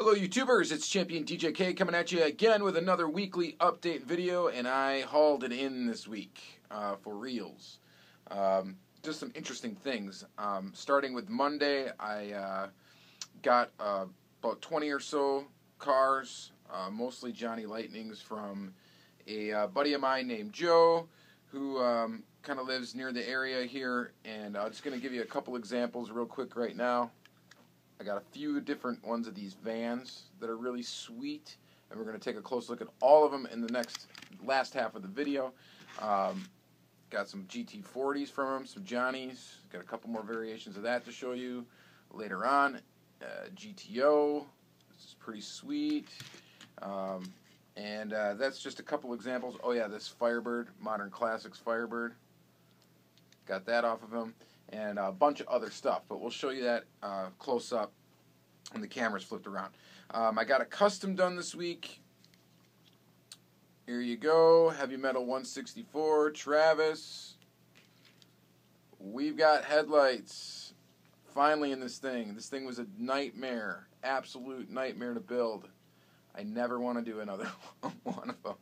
Hello YouTubers, it's Championdjk coming at you again with another weekly update video, and I hauled it in this week for reals. Just some interesting things. Starting with Monday, I got about 20 or so cars, mostly Johnny Lightnings, from a buddy of mine named Joe, who kind of lives near the area here, and I'm just going to give you a couple examples real quick right now. I got a few different ones of these vans that are really sweet, and we're going to take a close look at all of them in the last half of the video. Got some GT40s from them, some Johnnies. Got a couple more variations of that to show you later on. GTO, this is pretty sweet. And that's just a couple examples. Oh yeah, this Firebird, Modern Classics Firebird. Got that off of him. And a bunch of other stuff, but we'll show you that close up when the camera's flipped around. I got a custom done this week. Here you go, Heavy Metal 164, Travis. We've got headlights finally in this thing. This thing was a nightmare, absolute nightmare to build. I never want to do another one of them.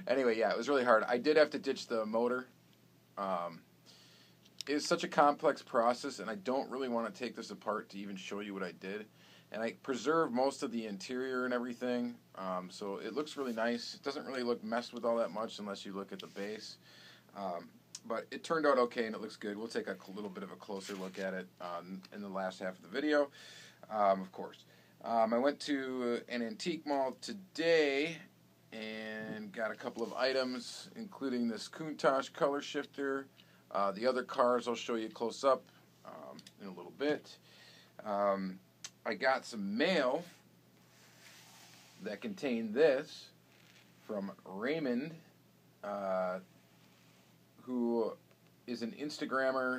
Anyway, yeah, it was really hard. I did have to ditch the motor. It's such a complex process, and I don't really want to take this apart to even show you what I did. And I preserved most of the interior and everything, so it looks really nice. It doesn't really look messed with all that much unless you look at the base. But it turned out okay, and it looks good. We'll take a little bit of a closer look at it in the last half of the video, of course. I went to an antique mall today and got a couple of items, including this Countach color shifter. The other cars I'll show you close up in a little bit. I got some mail that contained this from Raymond, who is an Instagrammer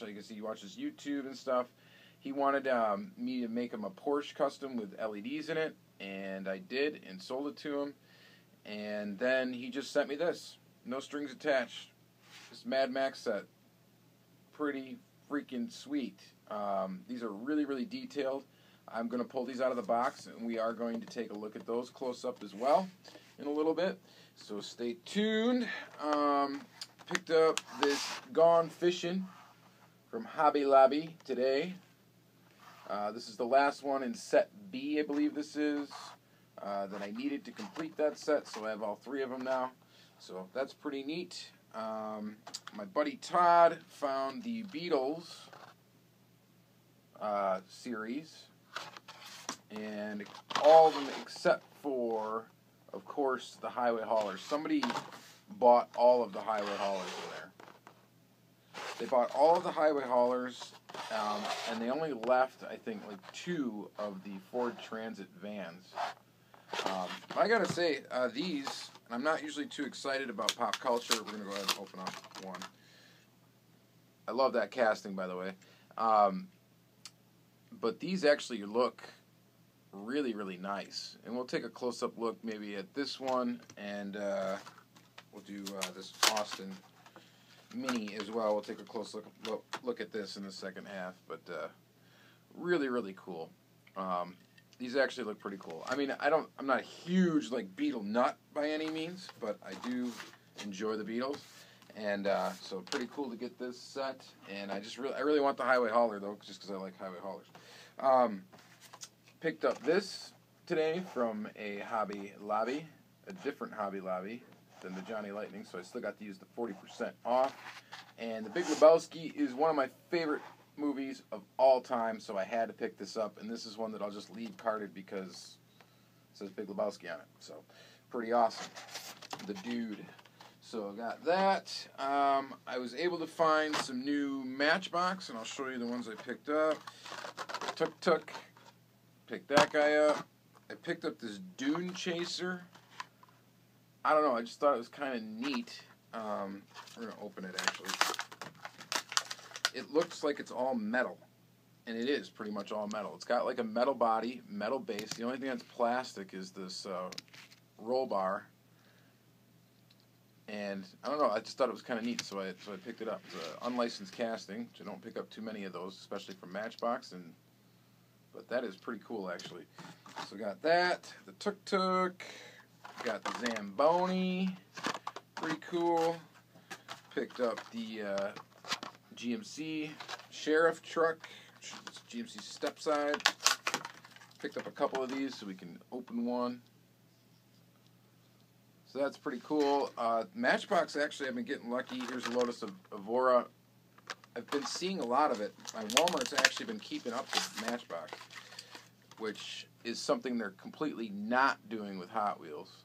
/ I guess he watches YouTube and stuff. He wanted me to make him a Porsche custom with LEDs in it, and I did and sold it to him. And then he just sent me this, no strings attached. This Mad Max set, pretty freaking sweet. These are really, really detailed. I'm going to pull these out of the box, and we are going to take a look at those close up as well in a little bit. So stay tuned. Picked up this Gone Fishing from Hobby Lobby today. This is the last one in set B, I believe this is, that I needed to complete that set, so I have all three of them now. So that's pretty neat. My buddy Todd found the Beetles series, and all of them except for, of course, the Highway Haulers. Somebody bought all of the Highway Haulers in there. They bought all of the Highway Haulers, and they only left, I think, like 2 of the Ford Transit vans. I gotta say, these, and I'm not usually too excited about pop culture. We're gonna go ahead and open up one. I love that casting, by the way. But these actually look really, really nice. And we'll take a close-up look maybe at this one, and we'll do this Austin Mini as well. We'll take a close look at this in the second half. But really, really cool. These actually look pretty cool. I mean, I'm not a huge like Beetle nut by any means, but I do enjoy the Beatles, and so pretty cool to get this set. And I really want the Highway Hauler though, just because I like Highway Haulers. Picked up this today from a Hobby Lobby, a different Hobby Lobby than the Johnny Lightning, so I still got to use the 40% off. And The Big Lebowski is one of my favorite movies of all time, so I had to pick this up, and this is one that I'll just leave carded because it says Big Lebowski on it. So pretty awesome, the dude. So I got that. I was able to find some new Matchbox, and I'll show you the ones I picked up. Tuk picked that guy up. I picked up this Dune Chaser. I don't know, I just thought it was kind of neat. We're gonna open it actually. It looks like it's all metal, and it is pretty much all metal. It's got like a metal body, metal base. The only thing that's plastic is this roll bar. And I don't know, I just thought it was kind of neat, so I picked it up. It's an unlicensed casting, which I don't pick up too many of those, especially from Matchbox. But that is pretty cool, actually. So we got that, the Tuk Tuk, got the Zamboni, pretty cool. Picked up the GMC Sheriff truck, it's GMC step side. Picked up a couple of these so we can open one. So that's pretty cool. Matchbox, actually, I've been getting lucky. Here's a Lotus Evora. I've been seeing a lot of it. My Walmart's actually been keeping up with Matchbox, which is something they're completely not doing with Hot Wheels.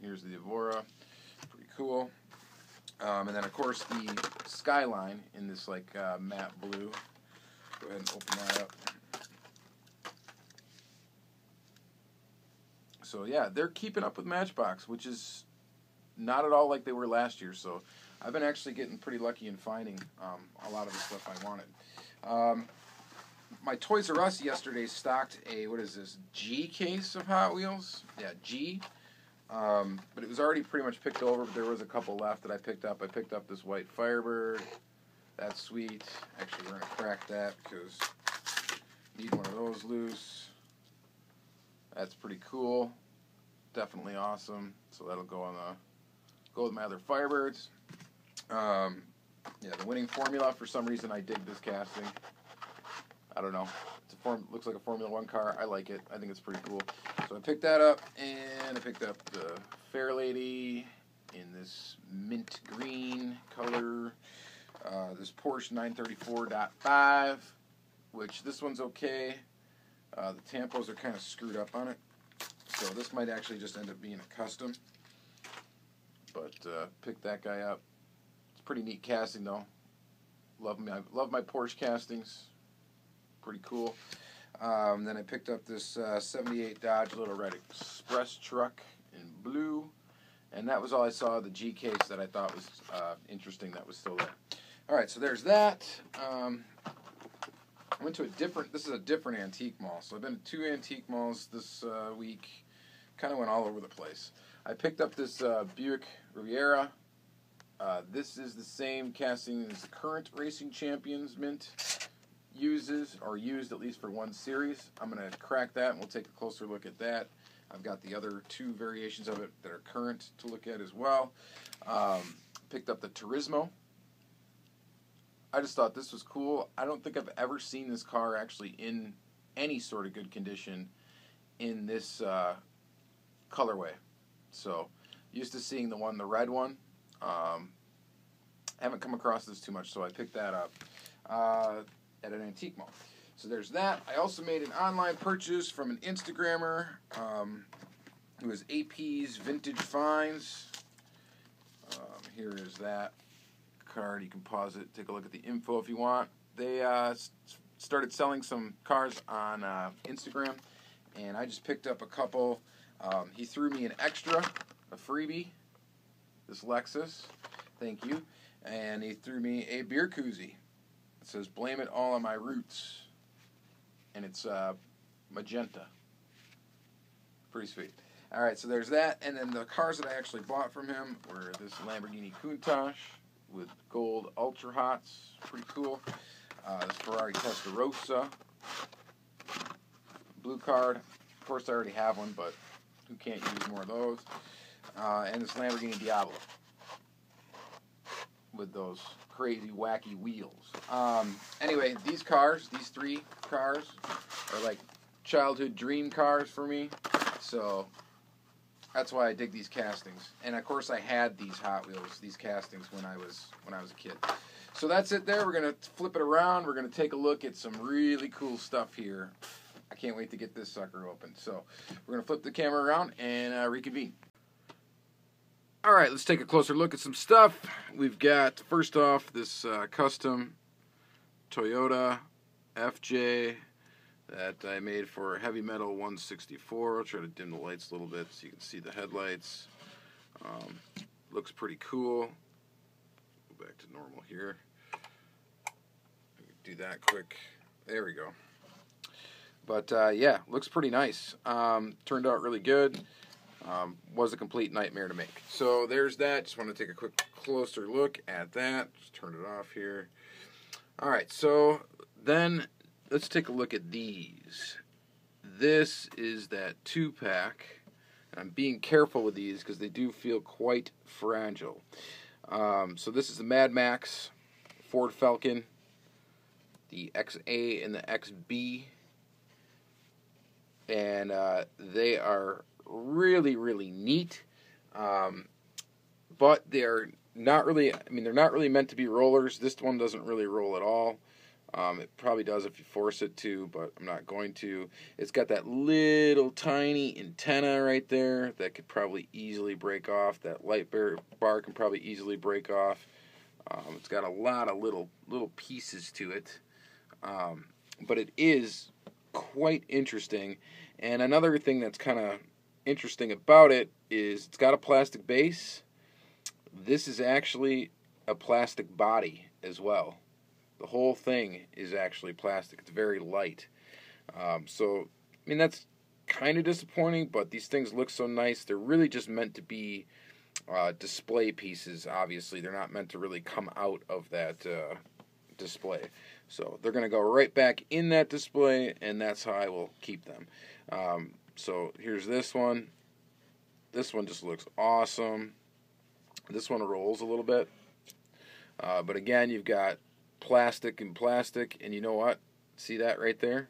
Here's the Evora. Pretty cool. And then, of course, the Skyline in this, like, matte blue. Go ahead and open that up. So, yeah, they're keeping up with Matchbox, which is not at all like they were last year. So, I've been actually getting pretty lucky in finding a lot of the stuff I wanted. My Toys R Us yesterday stocked a, what is this, G case of Hot Wheels? Yeah, G. But it was already pretty much picked over, but there was a couple left that I picked up. I picked up this white Firebird. That's sweet. Actually, we're going to crack that because I need one of those loose. That's pretty cool. Definitely awesome. So that'll go with my other Firebirds. Yeah, the winning formula. For some reason, I dig this casting. I don't know. Looks like a Formula 1 car. I like it. I think it's pretty cool. So I picked that up, and I picked up the Fair Lady in this mint green color. This Porsche 934.5, which this one's okay. The tampos are kind of screwed up on it. So this might actually just end up being a custom. But picked that guy up. It's a pretty neat casting, though. Love my Porsche castings. Pretty cool. Then I picked up this 78 Dodge Little Red Express truck in blue. And that was all I saw of the G case that I thought was interesting that was still there. Alright, so there's that. I went to this is a different antique mall. So I've been to 2 antique malls this week. Kind of went all over the place. I picked up this Buick Rivera. This is the same casting as the current Racing Champions Mint uses, or used at least for one series. I'm going to crack that and we'll take a closer look at that. I've got the other 2 variations of it that are current to look at as well. Picked up the Turismo. I just thought this was cool. I don't think I've ever seen this car actually in any sort of good condition in this colorway. So, used to seeing the red one. Haven't come across this too much, so I picked that up at an antique mall. So there's that. I also made an online purchase from an Instagrammer who is AP's Vintage Finds. Here is that card. You can pause it, take a look at the info if you want. They started selling some cars on Instagram, and I just picked up a couple. He threw me an extra, a freebie, this Lexus. Thank you. And he threw me a beer koozie. It says, "Blame it all on my roots." And it's magenta. Pretty sweet. Alright, so there's that. And then the cars that I actually bought from him were this Lamborghini Countach with gold Ultra Hots. Pretty cool. This Ferrari Testarossa. Blue card. Of course, I already have one, but who can't use more of those? And this Lamborghini Diablo with those crazy, wacky wheels. Anyway, these 3 cars, are like childhood dream cars for me. So that's why I dig these castings. And of course, I had these Hot Wheels, these castings when I was a kid. So that's it there. We're gonna flip it around. We're gonna take a look at some really cool stuff here. I can't wait to get this sucker open. So we're gonna flip the camera around and reconvene. Alright, let's take a closer look at some stuff. We've got, first off, this custom Toyota FJ that I made for Heavy Metal 164. I'll try to dim the lights a little bit so you can see the headlights. Looks pretty cool. Go back to normal here. Do that quick. There we go. But yeah, looks pretty nice. Turned out really good. Was a complete nightmare to make. So there's that. Just want to take a quick closer look at that. Just turn it off here. Alright, so then let's take a look at these. this is that 2-pack. I'm being careful with these because they do feel quite fragile. So this is the Mad Max, Ford Falcon, the XA and the XB. And they are really, really neat. But they're not really, they're not really meant to be rollers. This one doesn't really roll at all. It probably does if you force it to, but I'm not going to. It's got that little tiny antenna right there that could probably easily break off. That light bar can probably easily break off. It's got a lot of little pieces to it. But it is quite interesting. And another thing that's kind of interesting about it is it's got a plastic base. This is actually a plastic body as well. The whole thing is actually plastic. It's very light. So, that's kind of disappointing, but these things look so nice. They're really just meant to be display pieces, obviously. They're not meant to really come out of that display. So they're going to go right back in that display, and that's how I will keep them. So here's this one. This one just looks awesome. This one rolls a little bit. But again, you've got plastic and plastic, and you know what? See that right there?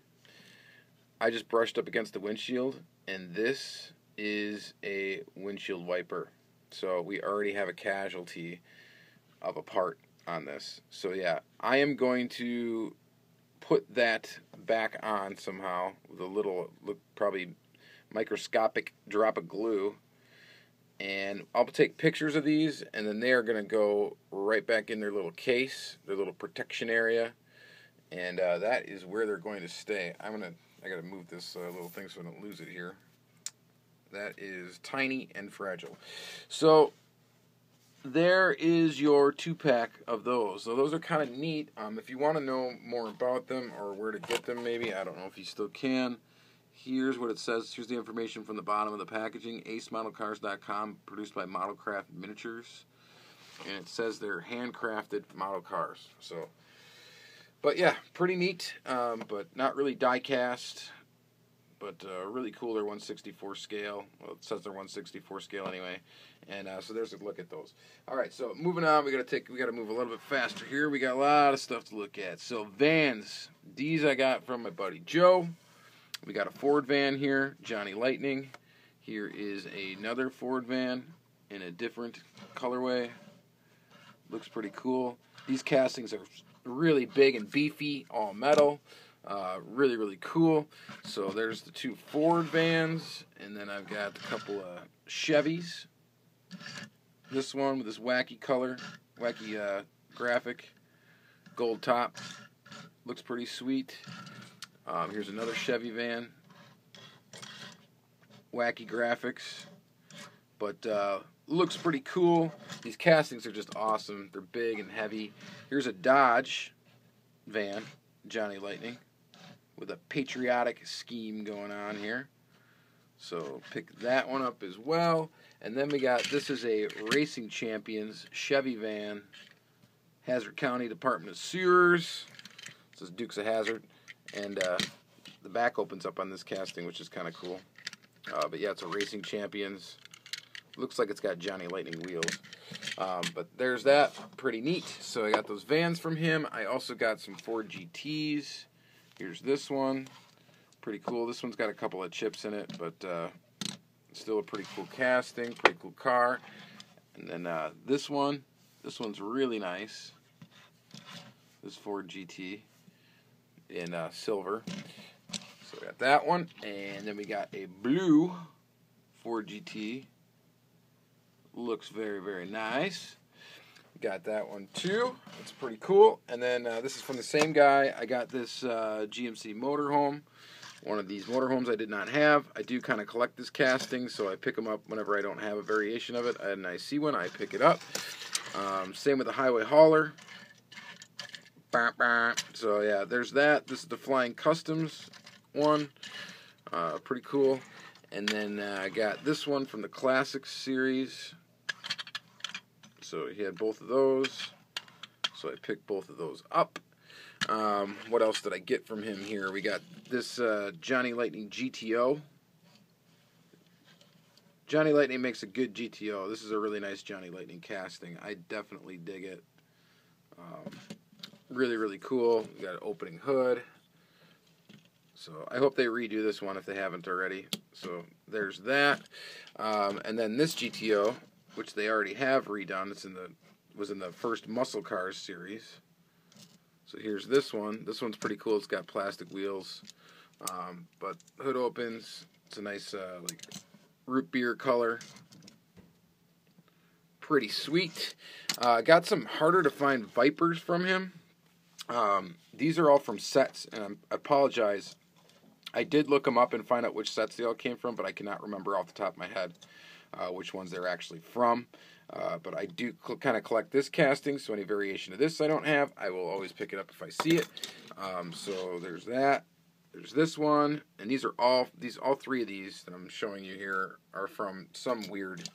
I just brushed up against the windshield, and this is a windshield wiper. So we already have a casualty of a part on this. So yeah, I am going to put that back on somehow with a little, probably microscopic drop of glue. And I'll take pictures of these, and then they're going to go right back in their little case, their little protection area, and that is where they're going to stay. I got to move this little thing so I don't lose it here. That is tiny and fragile. So there is your 2-pack of those. So those are kind of neat. If you want to know more about them or where to get them, maybe, I don't know if you still can. Here's what it says. Here's the information from the bottom of the packaging. acemodelcars.com, produced by Modelcraft Miniatures. And it says they're handcrafted model cars. So, but yeah, pretty neat, but not really die-cast. But really cool. They're 1/64 scale. Well, it says they're 1/64 scale anyway. And so there's a look at those. All right, so moving on, we got to move a little bit faster here. We got a lot of stuff to look at. So vans, these I got from my buddy Joe. We got a Ford van here, Johnny Lightning. Here is another Ford van in a different colorway. Looks pretty cool. These castings are really big and beefy, all metal. Really, really cool. So there's the 2 Ford vans, and then I've got a couple of Chevys. This one with this wacky color, wacky graphic, gold top. Looks pretty sweet. Here's another Chevy van. Wacky graphics. But looks pretty cool. These castings are just awesome. They're big and heavy. Here's a Dodge van, Johnny Lightning, with a patriotic scheme going on here. So pick that one up as well. And then we got, this is a Racing Champions Chevy van, Hazard County Department of Sewers. This is Dukes of Hazzard. And the back opens up on this casting, which is kind of cool. But yeah, it's a Racing Champions. Looks like it's got Johnny Lightning wheels. But there's that. Pretty neat. So I got those vans from him. I also got some Ford GTs. Here's this one. Pretty cool. This one's got a couple of chips in it, but still a pretty cool casting. Pretty cool car. And then this one's really nice. This Ford GT. In silver. So we got that one. And then we got a blue Ford GT. Looks very, very nice. Got that one too. It's pretty cool. And then this is from the same guy. I got this GMC motorhome. One of these motorhomes I did not have. I do kind of collect this casting, so I pick them up whenever I don't have a variation of it. And I see one, I pick it up. Same with the highway hauler. So yeah, there's that. This is the Flying Customs one. Pretty cool. And then I got this one from the Classics series. So he had both of those. So I picked both of those up. What else did I get from him here? We got this Johnny Lightning GTO. Johnny Lightning makes a good GTO. This is a really nice Johnny Lightning casting. I definitely dig it. Really, really cool. We got an opening hood. So I hope they redo this one if they haven't already. So there's that. And then this GTO, which they already have redone. Was in the first Muscle Cars series. So here's this one. This one's pretty cool. It's got plastic wheels. But hood opens. It's a nice like root beer color. Pretty sweet. Got some harder to find Vipers from him. These are all from sets, and I apologize. I did look them up and find out which sets they all came from, but I cannot remember off the top of my head which ones they're actually from. But I do kind of collect this casting, so any variation of this I don't have, I will always pick it up if I see it. So there's that. There's this one, and all three of these that I'm showing you here are from some weird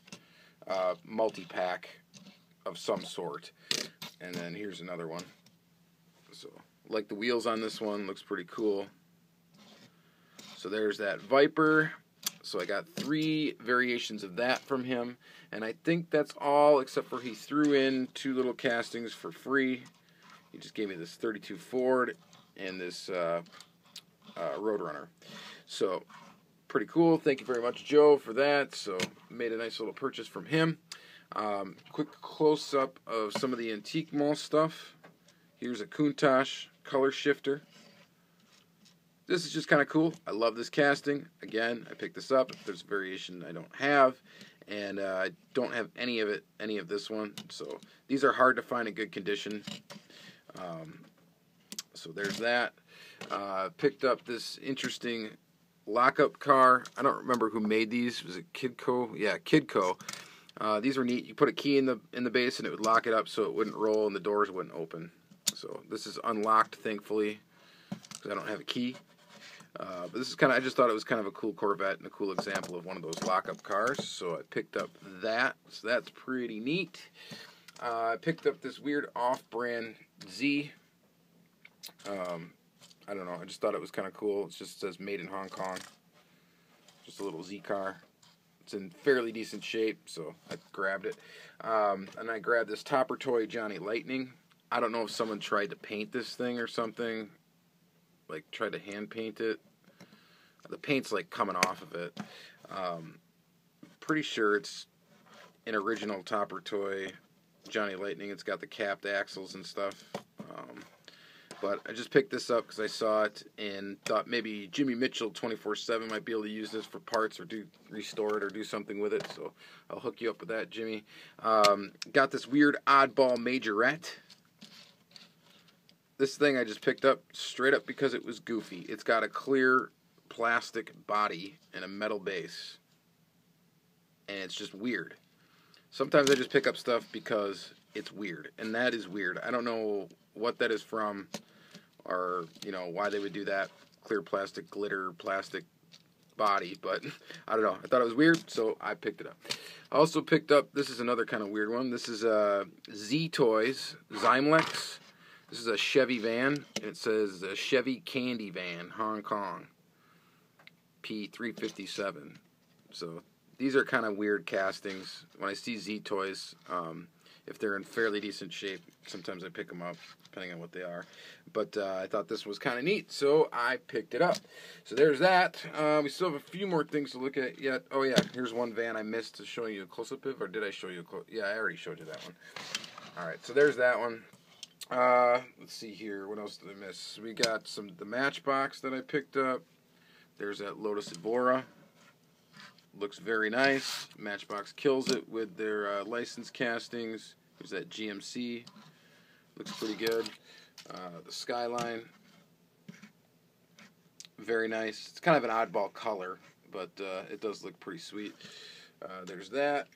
multi-pack of some sort. And then here's another one. So, like the wheels on this one, looks pretty cool. So there's that Viper. So I got 3 variations of that from him. And I think that's all, except for he threw in 2 little castings for free. He just gave me this 32 Ford and this Roadrunner. So, pretty cool. Thank you very much, Joe, for that. So, made a nice little purchase from him. Quick close-up of some of the Antique Mall stuff. Here's a Countach color shifter. This is just kind of cool. I love this casting. Again, I picked this up. There's a variation I don't have, and I don't have any of this one. So these are hard to find in good condition. So there's that. Picked up this interesting lockup car. I don't remember who made these. Was it Kidco? Yeah, Kidco. These were neat. You put a key in the base, and it would lock it up so it wouldn't roll and the doors wouldn't open. So this is unlocked, thankfully, because I don't have a key. But this is I just thought it was kind of a cool Corvette and a cool example of one of those lockup cars. So I picked up that. So that's pretty neat. I picked up this weird off-brand Z. I don't know. I just thought it was kind of cool. It just says made in Hong Kong. Just a little Z car. It's in fairly decent shape, so I grabbed it. And I grabbed this Topper Toy Johnny Lightning. I don't know if someone tried to paint this thing or something. Like, tried to hand paint it. The paint's, like, coming off of it. Pretty sure it's an original Topper Toy Johnny Lightning. It's got the capped axles and stuff. But I just picked this up because I saw it and thought maybe Jimmy Mitchell 24/7 might be able to use this for parts or restore it or do something with it. So I'll hook you up with that, Jimmy. Got this weird oddball majorette. This thing I just picked up straight up because it was goofy. It's got a clear plastic body and a metal base. And it's just weird. Sometimes I just pick up stuff because it's weird. And that is weird. I don't know what that is from or, why they would do that. Clear plastic, glitter, plastic body. But I don't know. I thought it was weird, so I picked it up. I also picked up, this is another kind of weird one. This is Z Toys Zymex. This is a Chevy van. It says Chevy Candy Van, Hong Kong, P357. So these are kind of weird castings. When I see Z Toys, if they're in fairly decent shape, sometimes I pick them up, depending on what they are. But I thought this was kind of neat, so I picked it up. So there's that. We still have a few more things to look at yet. Oh, yeah, here's one van I missed to show you a close-up of, or did I show you a close-up? Yeah, I already showed you that one. All right, so there's that one. Let's see here. What else did I miss? We got the Matchbox that I picked up. There's that Lotus Evora. Looks very nice. Matchbox kills it with their license castings. There's that GMC. Looks pretty good. The Skyline. Very nice. It's kind of an oddball color, but it does look pretty sweet. There's that.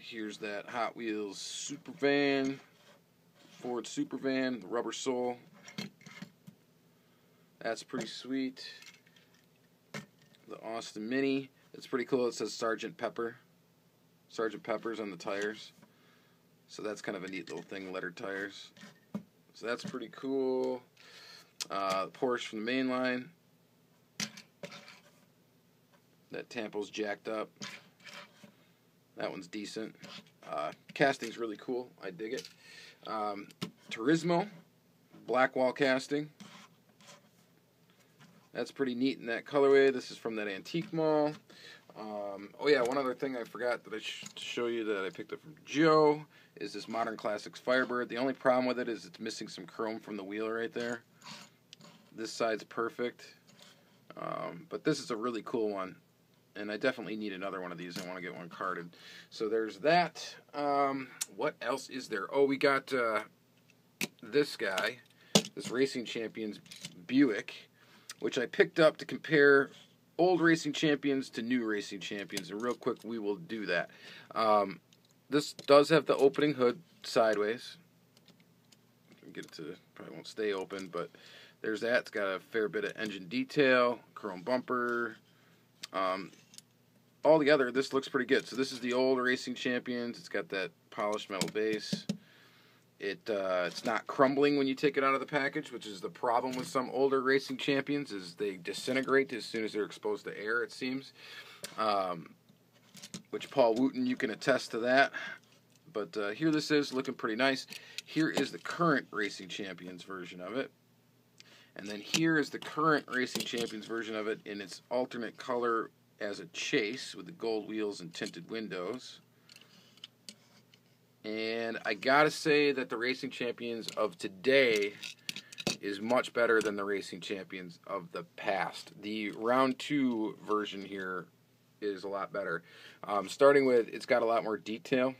Here's that Hot Wheels Supervan. Ford Supervan, the rubber sole. That's pretty sweet. The Austin Mini. It's pretty cool. It says Sgt. Pepper. Sgt. Pepper's on the tires. So that's kind of a neat little thing, lettered tires. So that's pretty cool. Porsche from the main line. That tampo's jacked up. That one's decent. Casting's really cool. I dig it. Turismo, black wall casting. That's pretty neat in that colorway. This is from that antique mall. Oh yeah, one other thing I forgot that I should show you that I picked up from Joe is this Modern Classics Firebird. The only problem with it is it's missing some chrome from the wheel right there. This side's perfect. But this is a really cool one. And I definitely need another one of these. I want to get one carded. So there's that. What else is there? Oh, we got this guy. This Racing Champions Buick, which I picked up to compare old Racing Champions to new Racing Champions. And real quick, we will do that. This does have the opening hood sideways. Get it to, probably won't stay open, but there's that. It's got a fair bit of engine detail, chrome bumper. Altogether, this looks pretty good. So this is the old Racing Champions. It's got that polished metal base. It's not crumbling when you take it out of the package, which is the problem with some older Racing Champions, is they disintegrate as soon as they're exposed to air, it seems. Which Paul Wooten, you can attest to that. But here this is, looking pretty nice. Here is the current Racing Champions version of it. And then here is the current Racing Champions version of it in its alternate color as a chase with the gold wheels and tinted windows. And I gotta say that the Racing Champions of today is much better than the Racing Champions of the past. The round 2 version here is a lot better. Starting with, it's got a lot more detail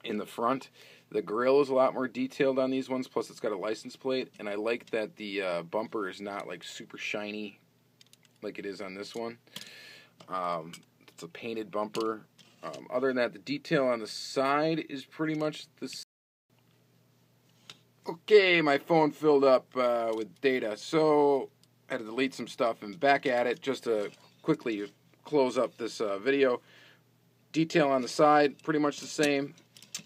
in the front. The grille is a lot more detailed on these ones, plus it's got a license plate, and I like that the bumper is not like super shiny like it is on this one. It's a painted bumper. Other than that, the detail on the side is pretty much the same. Okay, my phone filled up with data, so I had to delete some stuff and back at it just to quickly close up this video. Detail on the side, pretty much the same.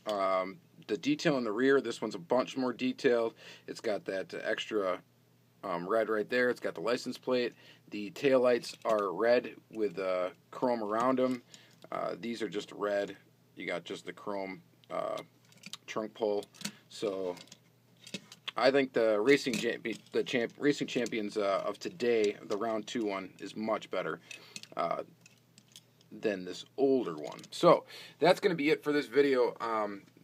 The detail in the rear, this one's a bunch more detailed. It's got that extra red right there. It's got the license plate. The taillights are red with chrome around them. These are just red. You got just the chrome trunk pull. So I think the Racing Champions of today, the round 2 one, is much better than this older one. So that's going to be it for this video.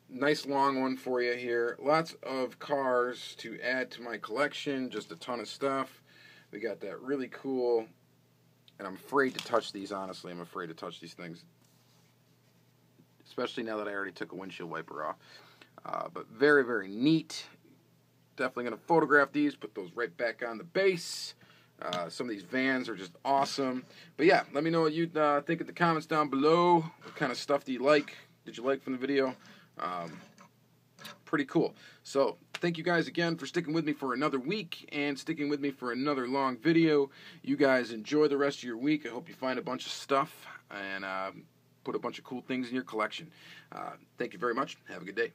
Nice long one for you here. Lots of cars to add to my collection. Just a ton of stuff. We got that really cool, and I'm afraid to touch these, honestly. I'm afraid to touch these things, especially now that I already took a windshield wiper off. But very, very neat. Definitely going to photograph these, put those right back on the base. Some of these vans are just awesome. But yeah, let me know what you think in the comments down below. What kind of stuff do you like? Did you like from the video? Pretty cool. So thank you guys again for sticking with me for another week and sticking with me for another long video. You guys enjoy the rest of your week. I hope you find a bunch of stuff and put a bunch of cool things in your collection. Thank you very much. Have a good day.